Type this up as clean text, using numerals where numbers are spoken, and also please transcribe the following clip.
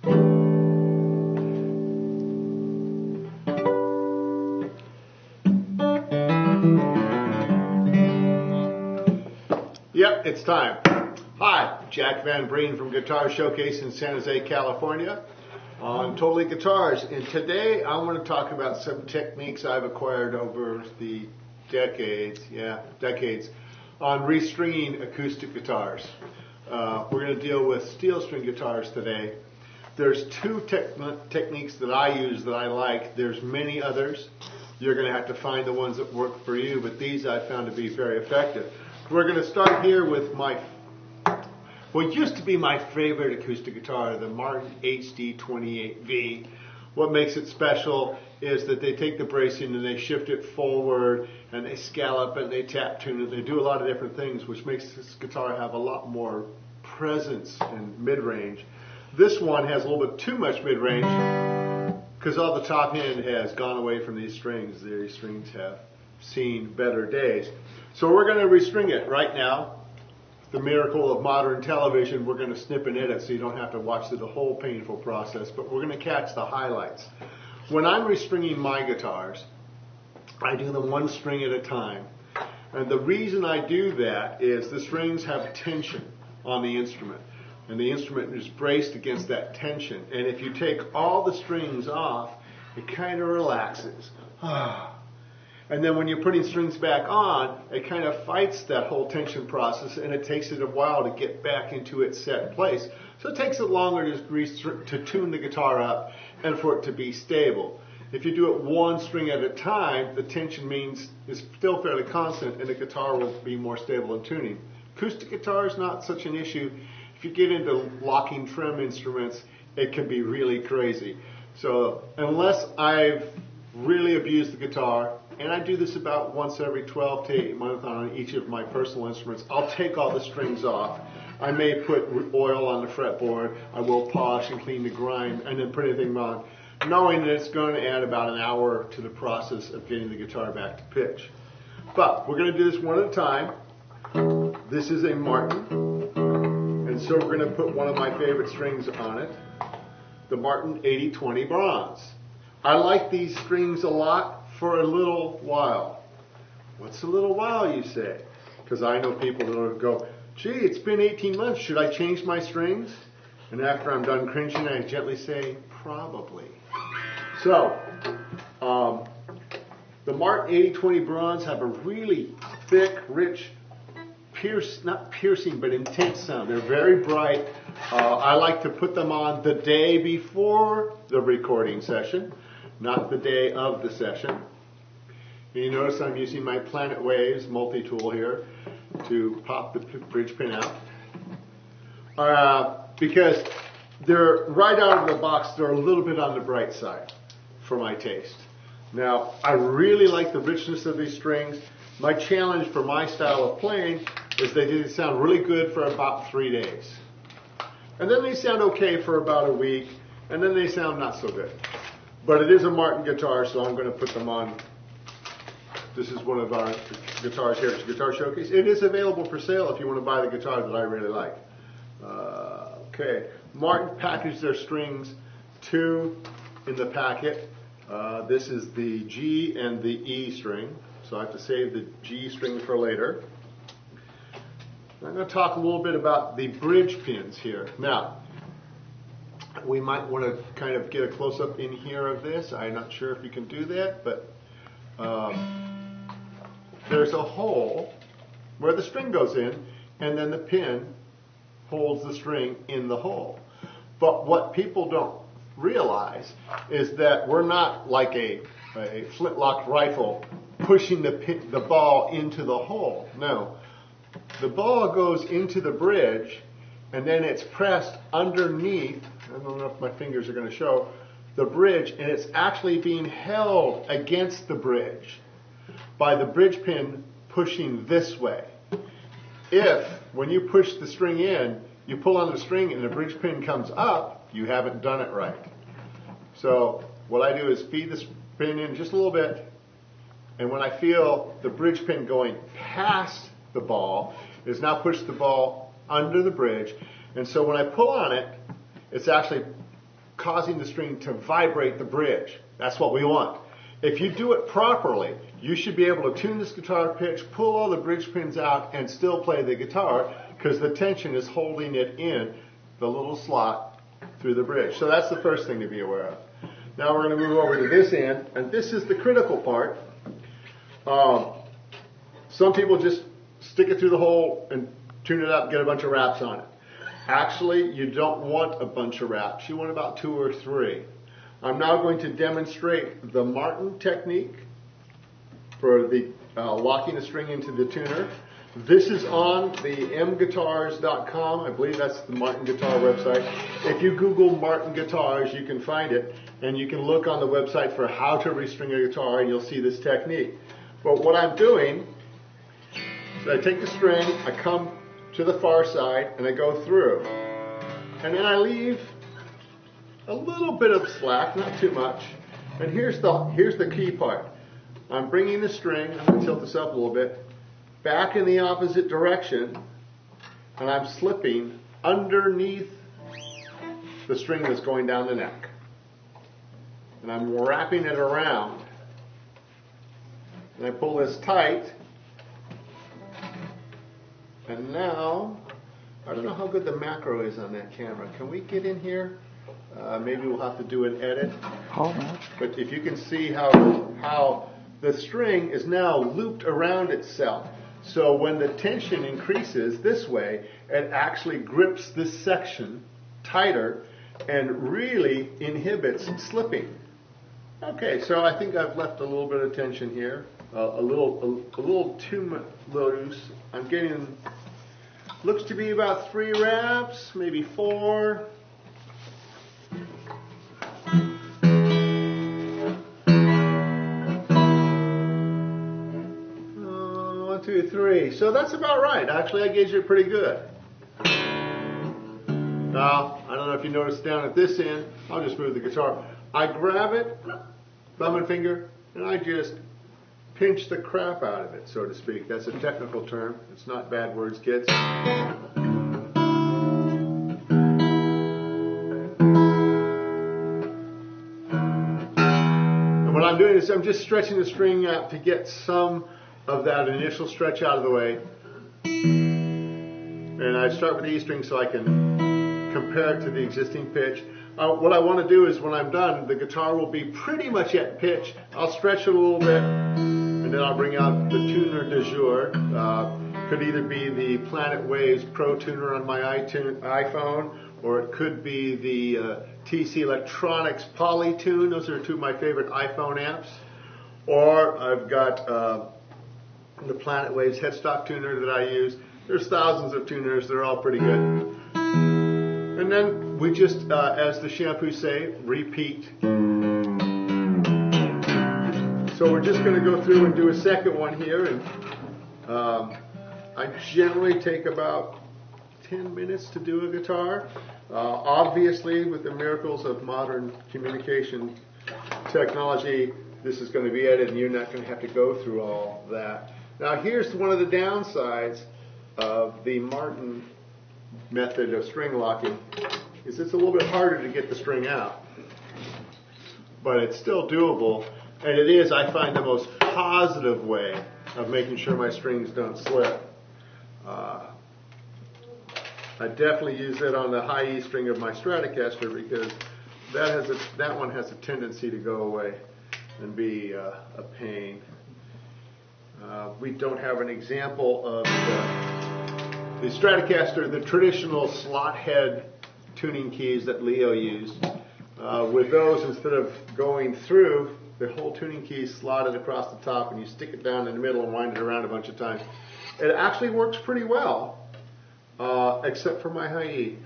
Yep, it's time. Hi, Jack Van Breen from Guitar Showcase in San Jose, California on Totally Guitars. And today I want to talk about some techniques I've acquired over the decades on restringing acoustic guitars. We're going to deal with steel string guitars today. There's two techniques that I use that I like. There's many others. You're going to have to find the ones that work for you, but these I found to be very effective. We're going to start here with what used to be my favorite acoustic guitar, the Martin HD28V. What makes it special is that they take the bracing and they shift it forward and they scallop it and they tap tune it. They do a lot of different things, which makes this guitar have a lot more presence in mid-range. This one has a little bit too much mid-range because all the top end has gone away from these strings. These strings have seen better days. So we're going to restring it right now. The miracle of modern television, we're going to snip and edit so you don't have to watch the whole painful process, but we're going to catch the highlights. When I'm restringing my guitars, I do them one string at a time. And the reason I do that is the strings have tension on the instrument, and the instrument is braced against that tension. And if you take all the strings off, it kind of relaxes. And then when you're putting strings back on, it kind of fights that whole tension process, and it takes it a while to get back into its set place. So it takes it longer to tune the guitar up and for it to be stable. If you do it one string at a time, the tension is still fairly constant, and the guitar will be more stable in tuning. Acoustic guitar is not such an issue. If you get into locking trem instruments, it can be really crazy. So unless I've really abused the guitar, and I do this about once every 12 to 18 months on each of my personal instruments, I'll take all the strings off. I may put oil on the fretboard, I will polish and clean the grime, and then put anything on, knowing that it's going to add about an hour to the process of getting the guitar back to pitch. But we're going to do this one at a time. This is a Martin, and so we're going to put one of my favorite strings on it, the Martin 8020 Bronze. I like these strings a lot for a little while. What's a little while, you say? Because I know people that will go, gee, it's been 18 months, should I change my strings? And after I'm done cringing, I gently say, probably. So, the Martin 8020 Bronze have a really thick, rich, not piercing, but intense sound. They're very bright. I like to put them on the day before the recording session, not the day of the session. And you notice I'm using my Planet Waves multi-tool here to pop the bridge pin out. Because they're right out of the box, they're a little bit on the bright side for my taste. Now, I really like the richness of these strings. My challenge for my style of playing is they sound really good for about 3 days. And then they sound okay for about a week, and then they sound not so good. But it is a Martin guitar, so I'm going to put them on. This is one of our guitars here at Guitar Showcase. It is available for sale if you want to buy the guitar that I really like. Okay, Martin packaged their strings, 2 in the packet. This is the G and the E string, so I have to save the G string for later. I'm going to talk a little bit about the bridge pins here. Now, we might want to kind of get a close-up in here of this. I'm not sure if you can do that, but there's a hole where the string goes in, and then the pin holds the string in the hole. But what people don't realize is that we're not like a flintlock rifle pushing the ball into the hole. No. The ball goes into the bridge, and then it's pressed underneath, I don't know if my fingers are going to show, the bridge, and it's actually being held against the bridge by the bridge pin pushing this way. If, when you push the string in, you pull on the string and the bridge pin comes up, you haven't done it right. So what I do is feed this pin in just a little bit, and when I feel the bridge pin going past the ball, it's now pushed the ball under the bridge, and so when I pull on it, it's actually causing the string to vibrate the bridge. That's what we want. If you do it properly, you should be able to tune this guitar pitch, pull all the bridge pins out, and still play the guitar because the tension is holding it in the little slot through the bridge. So that's the first thing to be aware of. Now we're going to move over to this end, and this is the critical part. Some people just stick it through the hole and tune it up and get a bunch of wraps on it. Actually, you don't want a bunch of wraps. You want about 2 or 3. I'm now going to demonstrate the Martin technique for the locking the string into the tuner. This is on the mguitars.com. I believe that's the Martin Guitar website. If you Google Martin Guitars, you can find it, and you can look on the website for how to restring a guitar, and you'll see this technique. But what I'm doing is I take the string, I come to the far side, and I go through. And then I leave a little bit of slack, not too much. And here's the key part. I'm bringing the string, I'm going to tilt this up a little bit, back in the opposite direction, and I'm slipping underneath the string that's going down the neck. And I'm wrapping it around. And I pull this tight. And now, I don't know how good the macro is on that camera. Can we get in here? Maybe we'll have to do an edit. But if you can see how the string is now looped around itself. So when the tension increases this way, it actually grips this section tighter and really inhibits slipping. Okay, so I think I've left a little bit of tension here, a little too loose. I'm getting, looks to be about 3 wraps, maybe 4. 1, 2, 3. So that's about right. Actually, I gauged it pretty good. Now, I don't know if you noticed down at this end, I'll just move the guitar. I grab it, thumb and finger, and I just pinch the crap out of it, so to speak. That's a technical term. It's not bad words, kids. And what I'm doing is I'm just stretching the string out to get some of that initial stretch out of the way. And I start with the E string so I can compare it to the existing pitch. What I want to do is when I'm done, the guitar will be pretty much at pitch. I'll stretch it a little bit, and then I'll bring out the tuner de jour. Could either be the Planet Waves Pro Tuner on my iPhone, or it could be the TC Electronics Polytune. Those are 2 of my favorite iPhone amps. Or I've got the Planet Waves headstock tuner that I use. There's thousands of tuners. They're all pretty good. And then we just, as the shampoo say, repeat. So we're just going to go through and do a second one here. And I generally take about 10 minutes to do a guitar. Obviously, with the miracles of modern communication technology, this is going to be edited and you're not going to have to go through all that. Now here's one of the downsides of the Martin method of string locking, is it's a little bit harder to get the string out. But it's still doable, and it is, I find, the most positive way of making sure my strings don't slip. I definitely use it on the high E string of my Stratocaster because that one has a tendency to go away and be a pain. We don't have an example of the Stratocaster, the traditional slot head tuning keys that Leo used. With those, instead of going through, the whole tuning key is slotted across the top and you stick it down in the middle and wind it around a bunch of times. It actually works pretty well, except for my high E.